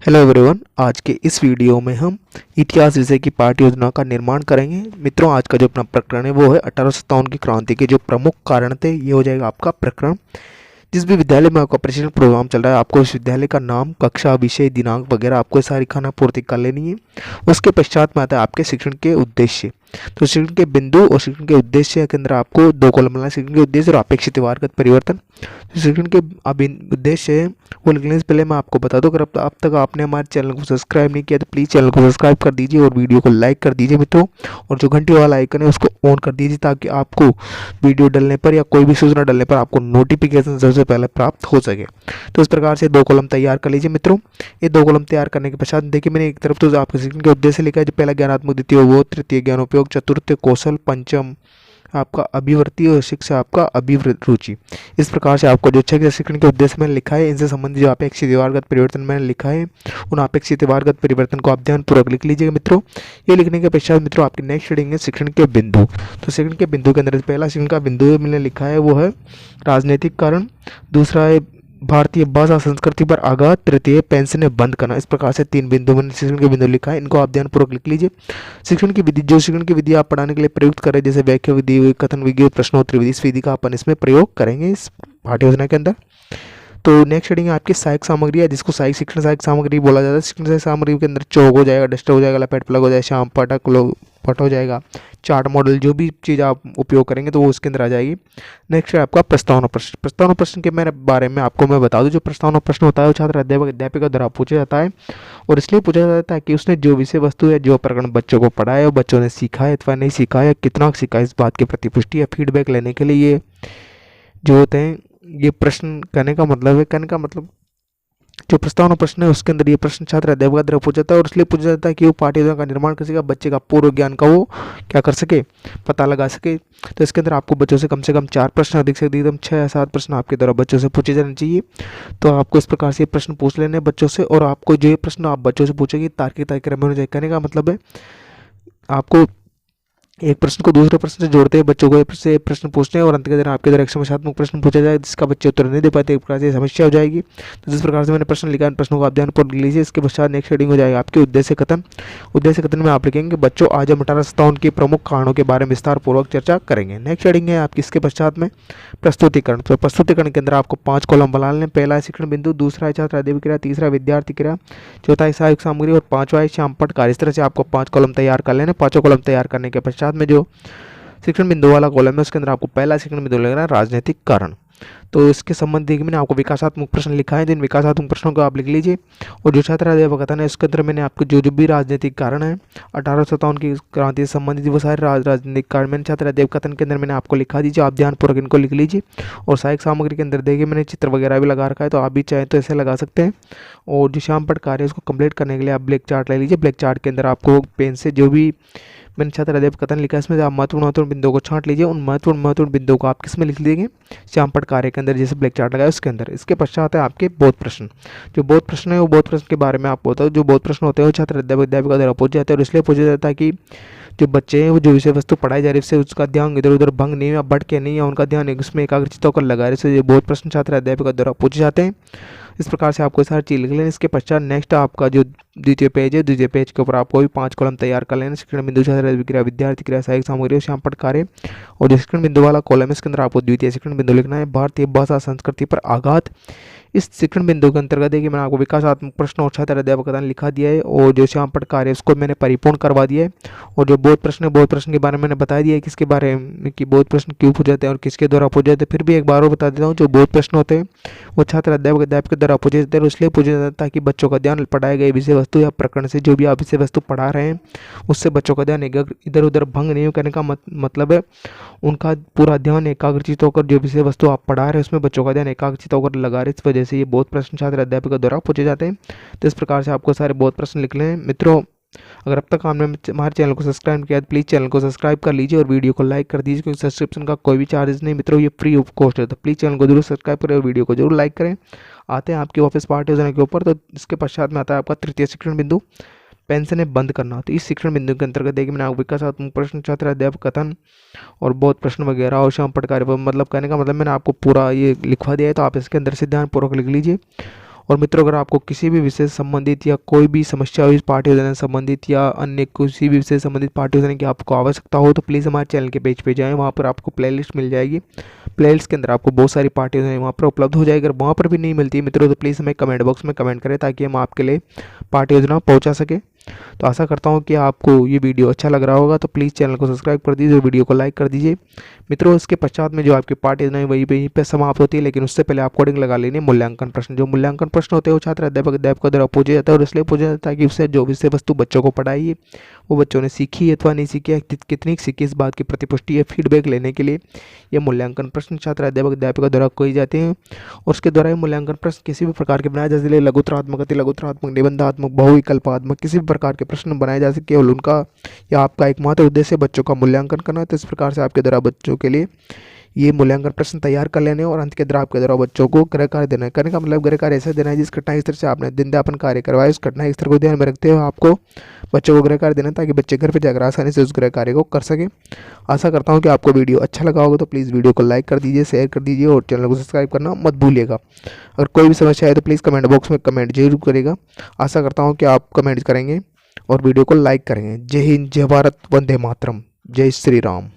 Hello everyone. आज के इस वीडियो में हम इतिहास विषय की पाठ्य योजना का निर्माण करेंगे। मित्रों, आज का जो अपना प्रकरण है वो है 1857 की क्रांति के जो प्रमुख कारण थे। ये हो जाएगा आपका प्रकरण। जिस भी विद्यालय में आपका प्रशिक्षण प्रोग्राम चल रहा है, आपको उस विद्यालय का नाम, कक्षा, विषय, दिनांक वगैरह आपको ये सारी खाना पूर्ति कर लेनी है। उसके पश्चात में आता है आपके शिक्षण के उद्देश्य। तो शिक्षण के बिंदु और शिक्षण के उद्देश्य के अंदर आपको दो कॉलम बनाना है, शिक्षण के उद्देश्य और अपेक्षित व्यवहारगत परिवर्तन। तो शिक्षण के उद्देश्य है वो लिखने से पहले मैं आपको बता दूं, अगर अब तक आपने हमारे चैनल को सब्सक्राइब नहीं किया तो प्लीज़ चैनल को सब्सक्राइब कर दीजिए और वीडियो को लाइक कर दीजिए मित्रों। और जो घंटी वाला आइकन है उसको ऑन कर दीजिए ताकि आपको वीडियो डलने पर या कोई भी सूचना डलने पर आपको नोटिफिकेशन सबसे पहले प्राप्त हो सके। तो इस प्रकार से दो कॉलम तैयार कर लीजिए मित्रों। ये दो कॉलम तैयार करने के पश्चात देखिए, मैंने एक तरफ तो आपके शिक्षण के उद्देश्य लिखा है, जो पहला ज्ञानात्मक, द्वितीय वो, तृतीय ज्ञानोपयोग, चतुर्थ कौशल, पंचम आपका अभिवृत्ति और शिक्षा आपका अभिरुचि। इस प्रकार से आपको जो छह शिक्षण के उद्देश्य मैंने लिखा है, इनसे संबंधित जो अपेक्षित व्यवहारगत परिवर्तन मैंने लिखा है, उन अपेक्षित व्यवहारगत परिवर्तन को आप ध्यानपूर्वक लिख लीजिएगा मित्रों। ये लिखने के पश्चात मित्रों आपकी नेक्स्ट रीडिंग है शिक्षण के बिंदु। तो शिक्षण के बिंदु के अंदर पहला शिक्षण का बिंदु मैंने लिखा है वो है राजनीतिक कारण, दूसरा है भारतीय भाषा संस्कृति पर आघात, तृतीय पेंशनें बंद करना। इस प्रकार से तीन बिंदु मैंने शिक्षण के बिंदु लिखा है, इनको आप ध्यानपूर्वक लिख लीजिए। शिक्षण की विधि, जो शिक्षण की विधि आप पढ़ाने के लिए प्रयुक्त करें, जैसे व्याख्या विधि, कथन विधि, प्रश्नोत्तर विधि, इस विधि का अपन इसमें प्रयोग करेंगे इस पाठ्य योजना के अंदर। तो नेक्स्ट रीडिंग आपकी सहायक सामग्री है, जिसको सहायक शिक्षण सहायक सामग्री बोला जाता है। शिक्षण सहायक सामग्री के अंदर चौक हो जाएगा, डस्टर हो जाएगा, लपेट प्लग हो जाएगा, शाम पटक पट हो जाएगा, चार्ट मॉडल, जो भी चीज़ आप उपयोग करेंगे तो वो उसके अंदर आ जाएगी। नेक्स्ट है आपका प्रस्तावना प्रश्न। प्रस्तावना प्रश्न के मेरे बारे में आपको मैं बता दूं, जो प्रस्तावना प्रश्न होता है वो छात्र अध्यापक द्वारा पूछा जाता है, और इसलिए पूछा जाता है कि उसने जो विषय वस्तु है, जो प्रकरण बच्चों को पढ़ाया है, बच्चों ने सीखा है अथवा नहीं सीखा है, कितना सीखा है, इस बात की प्रतिपुष्टि या फीडबैक लेने के लिए ये जो होते हैं ये प्रश्न। कहने का मतलब जो प्रस्तावना प्रश्न है उसके अंदर ये प्रश्न छात्र अध्यापक द्वारा पूछा जाता है, और इसलिए पूछा जाता है कि वो पाठ्य योजना का निर्माण कर सकेगा, बच्चे का पूर्व ज्ञान का वो क्या कर सके, पता लगा सके। तो इसके अंदर आपको बच्चों से कम 4 प्रश्न, अधिक से अधिक 6 या 7 प्रश्न आपके द्वारा बच्चों से पूछे जाने चाहिए। तो आपको इस प्रकार से प्रश्न पूछ लेने हैं बच्चों से, और आपको जो ये प्रश्न आप बच्चों से पूछेंगे तार्किक क्रम में होना चाहिए। कहने का मतलब है आपको एक प्रश्न को दूसरे प्रश्न से जोड़ते हैं, बच्चों को से प्रश्न पूछते हैं, और अंत के दिन आपके द्वारा एक समस्यात्मक प्रश्न पूछा जाए जिसका बच्चे उत्तर नहीं दे पाते, एक प्रकार से समस्या हो जाएगी। तो जिस प्रकार से मैंने प्रश्न लिखा है, प्रश्नों को आप ध्यानपूर्वक लिख लीजिए। इसके पश्चात नेक्स्ट रीडिंग हो जाएगा आपके उद्देश्य कथन। उद्देश्य कथन में आप लिखेंगे, बच्चों आज हम 1857 के प्रमुख कारणों के बारे में विस्तार पूर्वक चर्चा करेंगे। नेक्स्ट रीडिंग है आपकी इसके पश्चात में प्रस्तुतिकरण। तो प्रस्तुतिकरण के अंदर आपको 5 कॉलम बना लें। पहला है शिक्षण बिंदु, दूसरा है छात्र अध्ययन क्रिया, तीसरा विद्यार्थी क्रिया, चौथा है सहायक सामग्री, और पांचवा है श्यामपट कार्य। इस तरह से आपको 5 कॉलम तैयार कर लेने। 5 कॉलम तैयार करने के पश्चात में जो शिक्षण बिंदु वाला कॉलम है उसके अंदर आपको पहला शिक्षण बिंदु लग रहा है राजनीतिक कारण। तो इसके संबंधित मैंने आपको विकासात्मक प्रश्न लिखा है, जिन विकासात्मक प्रश्नों को आप लिख लीजिए। और जो छात्र अध्यापक कथन है उसके अंदर मैंने आपको जो भी राजनीतिक कारण है 1857 की क्रांति से संबंधित वो सारे राजनीतिक कारण मैंने छात्र अध्यापक कथन के अंदर मैंने आपको लिखा दीजिए। आप ध्यानपूर्वक इनको लिख लीजिए। और सहायक सामग्री के अंदर देखिए मैंने चित्र वगैरह भी लगा रखा है, तो आप भी चाहें तो ऐसे लगा सकते हैं। और जो श्यामपट कार्य है उसको कंप्लीट करने के लिए आप ब्लैक चार्ट ले लीजिए। ब्लैक चार्ट के अंदर आपको पेन से जो भी मैंने छात्र अध्यापक कथन लिखा है इसमें आप महत्वपूर्ण बिंदुओं को छांट लीजिए। उन महत्वपूर्ण बिंदुओं को आप किस में लिख लीजिए, श्यामपट कार्य के अंदर, जैसे ब्लैक चार्ट लगाया उसके अंदर। इसके पश्चात है आपके बोध प्रश्न। जो बोध प्रश्न है वो बोध प्रश्न के बारे में आप बताओ। जो बोध प्रश्न होते हैं वो छात्र अध्यापक द्वारा पूछे जाते हैं, और इसलिए पूछा जाता है कि जो बच्चे हैं वो जो विषय वस्तु पढ़ाई जा रही है उससे उसका ध्यान इधर उधर भंग नहीं या भटके नहीं, या उनका ध्यान उसमें एकाग्रचित होकर लगा रहे। इसलिए बोध प्रश्न छात्र अध्यापक द्वारा पूछे जाते हैं। इस प्रकार से आपको सारी चीज लिख लेना। इसके पश्चात नेक्स्ट आपका जो द्वितीय पेज है, द्वितीय पेज के ऊपर आपको भी 5 कॉलम तैयार कर लेना। शिक्षण बिंदु, छात्र क्रिया, विद्यार्थी क्रिया, सहायक सामग्री और श्यामपट कार्य। और जो शिक्षण बिंदु वाला कॉलम है इसके अंदर आपको द्वितीय शिक्षण बिंदु लिखना है, भारतीय भाषा संस्कृति पर आघात। इस शिक्षण बिंदु के अंतर्गत देखिए मैंने आपको विकासात्मक प्रश्न और छात्र अध्यापक कथन लिखा दिया है, और जो श्यामपट कार्य है उसको मैंने परिपूर्ण करवा दिया है। और जो बोध प्रश्न है, बोध प्रश्न के बारे में मैंने बता दिया है किसके बारे में, कि बोध प्रश्न क्यों पूछे जाते हैं और किसके द्वारा पूछे जाते हैं। फिर भी एक बार और बता देता हूँ, जो बोध प्रश्न होते हैं वो छात्र अध्यापक के द्वारा पूछे जाते हैं, इसलिए पूछे जाता है ताकि बच्चों का ध्यान पढ़ाए गए विषय वस्तु या प्रकरण से जो भी आप विषय वस्तु पढ़ा रहे हैं उससे बच्चों का ध्यान इधर उधर भंग नहीं हो। कहने का मतलब है उनका पूरा ध्यान एकाग्रचित होकर जो विषय वस्तु आप पढ़ा रहे हैं उसमें बच्चों का ध्यान एकाग्रचित होकर लगा रहे। इस वजह से ये बोध प्रश्न छात्र अध्यापक द्वारा पूछे जाते हैं। तो इस प्रकार से आपको सारे बोध प्रश्न लिख लें मित्रों। अगर अब तक आपने हमारे चैनल को सब्सक्राइब किया तो प्लीज़ चैनल को सब्सक्राइब कर लीजिए और वीडियो को लाइक कर दीजिए, क्योंकि सब्सक्रिप्शन का कोई भी चार्जेस नहीं मित्रों, ये फ्री ऑफ कॉस्ट है। तो प्लीज़ चैनल को जरूर सब्सक्राइब करें और वीडियो को जरूर लाइक करें। आते हैं आपके वापस पाठ्य योजना के ऊपर। तो इसके पश्चात में आता है आपका तृतीय शिक्षण बिंदु, पेंशनें बंद करना। तो इस शिक्षण बिंदु के अंतर्गत देखिए मैंने आपको विकासात्मक प्रश्न, छात्र अध्यापक कथन और बोध प्रश्न वगैरह और श्यामपट कार्य, मतलब कहने का मतलब मैंने आपको पूरा ये लिखवा दिया है, तो आप इसके अंदर से ध्यानपूर्वक लिख लीजिए। और मित्रों, अगर आपको किसी भी विषय से संबंधित या कोई भी समस्या हो इस पाठ्य योजना से संबंधित या अन्य किसी भी विषय से संबंधित पाठ्य योजना की आपको आवश्यकता हो तो प्लीज़ हमारे चैनल के पेज पे जाएं, वहाँ पर आपको प्लेलिस्ट मिल जाएगी। प्लेलिस्ट के अंदर आपको बहुत सारी पाठ्य योजनाएं वहाँ पर उपलब्ध हो जाएगी। अगर वहाँ पर भी नहीं मिलती है मित्रों तो प्लीज़ हमें कमेंट बॉक्स में कमेंट करें ताकि हम आपके लिए पाठ्य योजना पहुँचा सके। तो आशा करता हूँ कि आपको ये वीडियो अच्छा लग रहा होगा, तो प्लीज़ चैनल को सब्सक्राइब कर दीजिए और वीडियो को लाइक कर दीजिए। मित्रों, इसके पश्चात में जो आपकी पाठ्य योजना है वहीं पे समाप्त होती है, लेकिन उससे पहले आप कोडिंग लगा लेनी मूल्यांकन प्रश्न। जो मूल्यांकन प्रश्न होते हैं वो छात्र अध्यापक द्वारा पूछे जाता है और इसलिए पूछा जाता है कि उससे जो विषय वस्तु बच्चों को पढ़ाई है वो बच्चों ने सीखी अथवा नहीं सीखी है, कितनी सीखी, इस बात की प्रतिपुष्टि या फीडबैक लेने के लिए ये मूल्यांकन प्रश्न छात्र अध्यापक द्वारा किए जाते हैं। और उसके द्वारा ये मूल्यांकन प्रश्न किसी भी प्रकार के बनाए जा सकते, लघुत्रात्मक, अति लघुत्रात्मक, निबंधात्मक, बहुविकल्पात्मक, किसी भी प्रकार के प्रश्न बनाए जा सके। केवल उनका या आपका एकमात्र उद्देश्य बच्चों का मूल्यांकन करना है। तो इस प्रकार से आपके द्वारा बच्चों के लिए ये मूल्यांकन प्रश्न तैयार कर लेने और अंत के द्वारा आपके द्वारा बच्चों को गृह कार्य देना है। करने का मतलब गृह कार्य ऐसा देना है जिस घटना स्तर से आपने दिनदयापन कार्य करवाया उस घटना स्तर को ध्यान में रखते हुए आपको बच्चों को गृह कार्य देना ताकि बच्चे घर पर जाकर आसानी से उस गृह कार्य को कर सके। आशा करता हूँ कि आपको वीडियो अच्छा लगा होगा, तो प्लीज़ वीडियो को लाइक कर दीजिए, शेयर कर दीजिए और चैनल को सब्सक्राइब करना मत भूलिएगा। अगर कोई भी समस्या है तो प्लीज़ कमेंट बॉक्स में कमेंट जरूर करेगा। आशा करता हूँ कि आप कमेंट करेंगे और वीडियो को लाइक करेंगे। जय हिंद, जय भारत, वंदे मातरम, जय श्री राम।